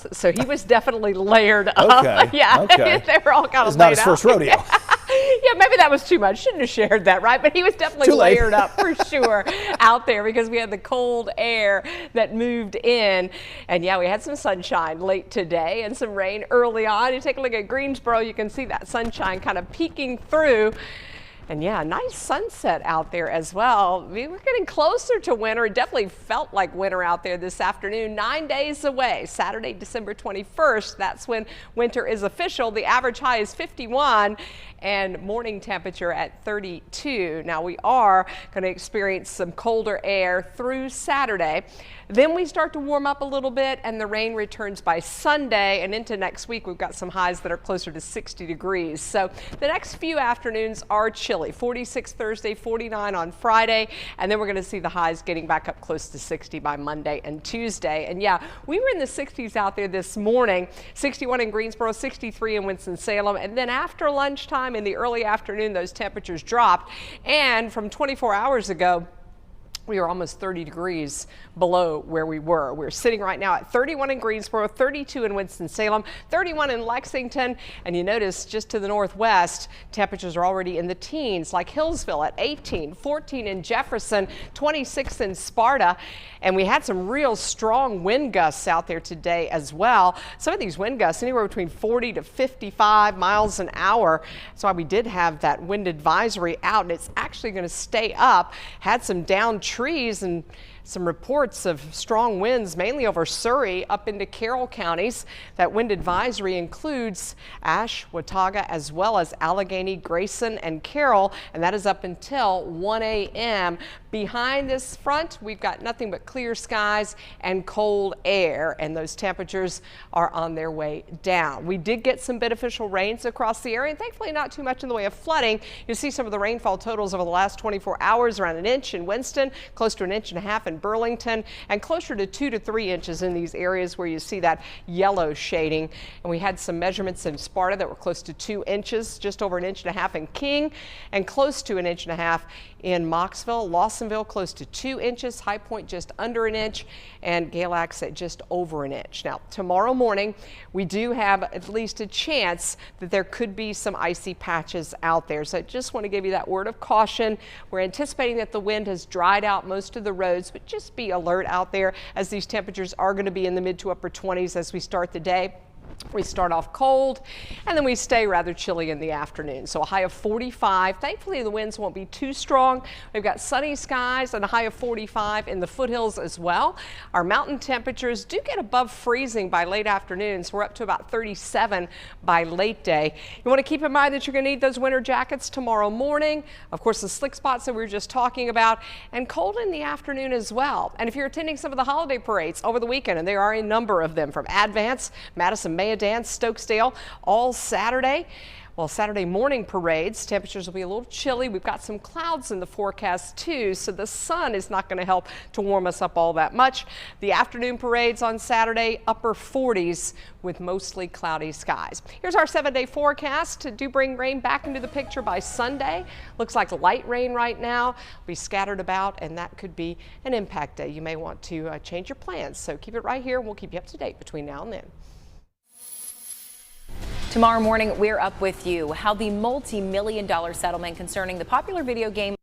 months, so he was definitely layered up. Okay. Yeah, Okay. they were all kind of It's not his laid first out. rodeo. Yeah, maybe that was too much. Shouldn't have shared that, right? But he was definitely layered up for sure out there because we had the cold air that moved in. And yeah, we had some sunshine late today and some rain early on. You take a look at Greensboro, you can see that sunshine kind of peeking through. And yeah, nice sunset out there as well. We were getting closer to winter. It definitely felt like winter out there this afternoon. 9 days away, Saturday, December 21st. That's when winter is official. The average high is 51 and morning temperature at 32. Now we are going to experience some colder air through Saturday. Then we start to warm up a little bit and the rain returns by Sunday, and into next week we've got some highs that are closer to 60 degrees. So the next few afternoons are chilly. 46 Thursday, 49 on Friday, and then we're going to see the highs getting back up close to 60 by Monday and Tuesday. And yeah, we were in the 60s out there this morning. 61 in Greensboro, 63 in Winston-Salem, and then after lunchtime in the early afternoon those temperatures dropped, and from 24 hours ago we are almost 30 degrees below where we were. We're sitting right now at 31 in Greensboro, 32 in Winston-Salem, 31 in Lexington, and you notice just to the northwest, temperatures are already in the teens, like Hillsville at 18, 14 in Jefferson, 26 in Sparta, and we had some real strong wind gusts out there today as well. Some of these wind gusts anywhere between 40 to 55 miles an hour. That's why we did have that wind advisory out, and it's actually going to stay up. Had some downed trees and some reports of strong winds, mainly over Surrey up into Carroll counties. That wind advisory includes Ashe, Watauga, as well as Allegheny, Grayson, and Carroll, and that is up until 1 a.m. Behind this front, we've got nothing but clear skies and cold air, and those temperatures are on their way down. We did get some beneficial rains across the area, and thankfully not too much in the way of flooding. You see some of the rainfall totals over the last 24 hours, around 1 inch in Winston, close to 1.5 inches in Burlington, and closer to 2 to 3 inches in these areas where you see that yellow shading. And we had some measurements in Sparta that were close to 2 inches, just over 1.5 inches in King, and close to 1.5 inches in Moxville. Lawsonville close to 2 inches, High Point just under 1 inch, and Galax at just over 1 inch. Now tomorrow morning we do have at least a chance that there could be some icy patches out there, so I just want to give you that word of caution. We're anticipating that the wind has dried out most of the roads, but just be alert out there as these temperatures are going to be in the mid to upper 20s as we start the day. We start off cold and then we stay rather chilly in the afternoon. So a high of 45. Thankfully the winds won't be too strong. We've got sunny skies and a high of 45 in the foothills as well. Our mountain temperatures do get above freezing by late afternoon, so we're up to about 37 by late day. You want to keep in mind that you're going to need those winter jackets tomorrow morning. Of course, the slick spots that we were just talking about, and cold in the afternoon as well. And if you're attending some of the holiday parades over the weekend, and there are a number of them from Advance, Madison Maya Dance, Stokesdale, all Saturday. Well, Saturday morning parades, temperatures will be a little chilly. We've got some clouds in the forecast too, so the sun is not going to help to warm us up all that much. The afternoon parades on Saturday, upper 40s with mostly cloudy skies. Here's our 7-day forecast. Do bring rain back into the picture by Sunday. Looks like light rain right now. Be scattered about, and that could be an impact day. You may want to change your plans, so keep it right here. We'll keep you up to date between now and then. Tomorrow morning, we're up with you. How the multi-million-dollar settlement concerning the popular video game